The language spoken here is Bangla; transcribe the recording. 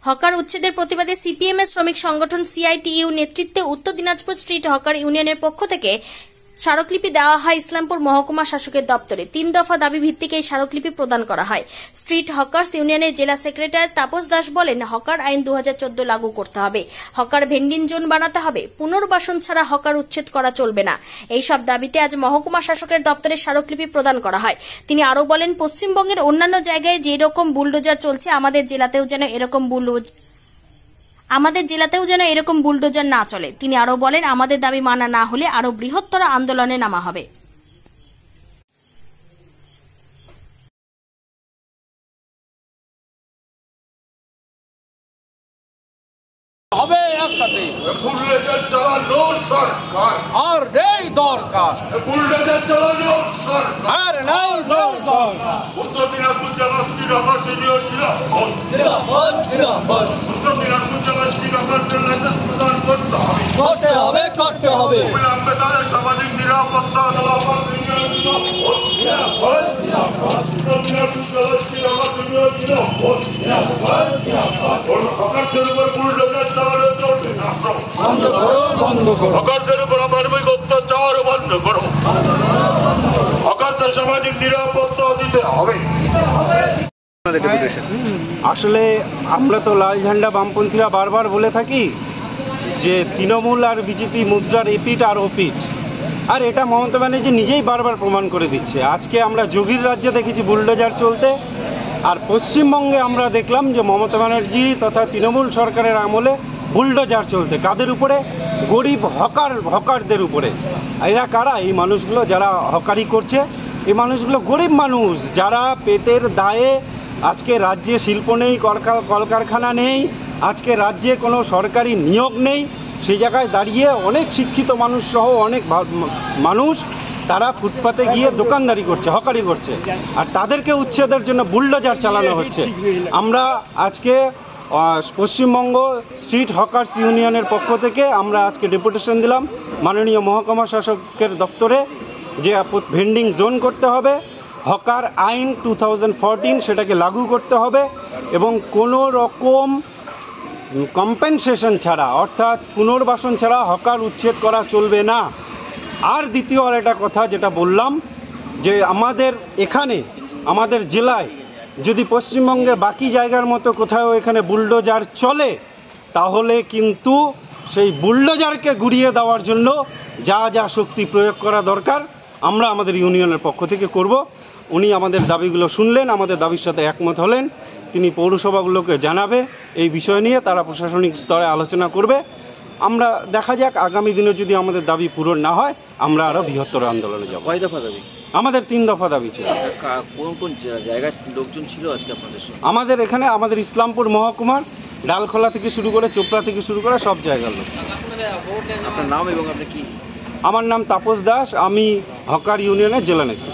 হকার উচ্ছেদের প্রতিবাদে সিপিএম এর শ্রমিক সংগঠন সিআইটিইউ নেতৃত্বে উত্তর দিনাজপুর স্ট্রিট হকার ইউনিয়নের পক্ষ থেকে স্মারকলিপি দেওয়া হয় ইসলামপুর মহকুমা শাসকের দপ্তরে। 3 দফা দাবি ভিত্তিক এই স্মারকলিপি প্রদান করা হয়। স্ট্রিট হকার্স ইউনিয়নের জেলা সেক্রেটারি তাপস দাস বলেন, হকার আইন 2014 লাগু করতে হবে, হকার ভেন্ডিং জোন বানাতে হবে, পুনর্বাসন ছাড়া হকার উচ্ছেদ করা চলবে না। এই সব দাবিতে আজ মহকুমা শাসকের দপ্তরে স্মারকলিপি প্রদান করা হয়। তিনি আরও বলেন, পশ্চিমবঙ্গের অন্যান্য জায়গায় যে রকম বুলডোজার চলছে আমাদের জেলাতেও যেন এরকম বুলডোজার না চলে। তিনি আরও বলেন, আমাদের দাবি মানা না হলে আরও বৃহত্তর আন্দোলনে নামা হবে। হবে একসাথে বুলডোজার চালানো সরকার আর নেই দরকার, বুলডোজার চালানো সরকার আর নেই দরকার। উত্তর দিনাজপুর জেলা স্ট্রিট হকার ইউনিয়ন জিন্দাবাদ, উত্তর দিনাজপুর জেলা স্ট্রিট হকার লাইসেন্স প্রদান করতে হবে বিলম্বে তাদের সামাজিক নিরাপত্তা দেওয়া হকারদের উপর বুলডোজার চালানো চলবে না, হকারদের উপর অমানবিক অত্যাচার বন্ধ করো, হকারদের সামাজিক নিরাপত্তা দিতে হবে। আসলে আমরা তো লাল ঝান্ডা বামপন্থীরা বারবার বলে থাকি যে তৃণমূল আর বিজেপি মুদ্রার এপিঠ আর ওপিঠ, আর এটা মমতা ব্যানার্জি নিজেই বারবার প্রমাণ করে দিচ্ছে। আজকে আমরা যোগীর রাজ্যে দেখেছি বুলডোজার চলতে, আর পশ্চিমবঙ্গে আমরা দেখলাম যে মমতা ব্যানার্জি তথা তৃণমূল সরকারের আমলে বুলডোজার চলতে। কাদের উপরে? গরিব হকারদের উপরে। এরা কারা? এই মানুষগুলো যারা হকারি করছে, এই মানুষগুলো গরিব মানুষ যারা পেটের দায়ে, আজকে রাজ্যে শিল্প নেই, কলকারখানা নেই, আজকে রাজ্যে কোনো সরকারি নিয়োগ নেই, সেই জায়গায় দাঁড়িয়ে অনেক শিক্ষিত মানুষ সহ অনেক মানুষ তারা ফুটপাতে গিয়ে দোকানদারি করছে, হকারি করছে, আর তাদেরকে উচ্ছেদের জন্য বুলডোজার চালানো হচ্ছে। আমরা আজকে পশ্চিমবঙ্গ স্ট্রিট হকার্স ইউনিয়নের পক্ষ থেকে আমরা আজকে ডেপুটেশন দিলাম মাননীয় মহকুমা শাসকের দপ্তরে যে ভেন্ডিং জোন করতে হবে, হকার আইন 2014 সেটাকে লাগু করতে হবে এবং কোনো রকম কম্পেনসেশন ছাড়া অর্থাৎ পুনর্বাসন ছাড়া হকার উচ্ছেদ করা চলবে না। আর দ্বিতীয় আরেকটা কথা যেটা বললাম যে আমাদের এখানে আমাদের জেলায় যদি পশ্চিমবঙ্গের বাকি জায়গার মতো কোথাও এখানে বুলডোজার চলে, তাহলে কিন্তু সেই বুলডোজারকে গুড়িয়ে দেওয়ার জন্য যা যা শক্তি প্রয়োগ করা দরকার আমরা আমাদের ইউনিয়নের পক্ষ থেকে করব। উনি আমাদের দাবিগুলো শুনলেন, আমাদের দাবির সাথে একমত হলেন, তিনি পৌরসভাগুলোকে জানাবে এই বিষয় নিয়ে, তারা প্রশাসনিক স্তরে আলোচনা করবে। আমরা দেখা যাক আগামী দিনে যদি আমাদের দাবি পূরণ না হয় আমরা আরও বৃহত্তর আন্দোলনে যাব। কয় দফা দাবি? আমাদের 3 দফা দাবি ছিল। কোন কোন জায়গার লোকজন ছিল আজকে আপনাদের? আমাদের এখানে আমাদের ইসলামপুর মহকুমার ডালখোলা থেকে শুরু করে চোপড়া থেকে শুরু করে সব জায়গার লোক। আপনার নাম এবং আপনি কি? আমার নাম তাপস দাস, আমি হকার ইউনিয়নের জেলা নেত্রী।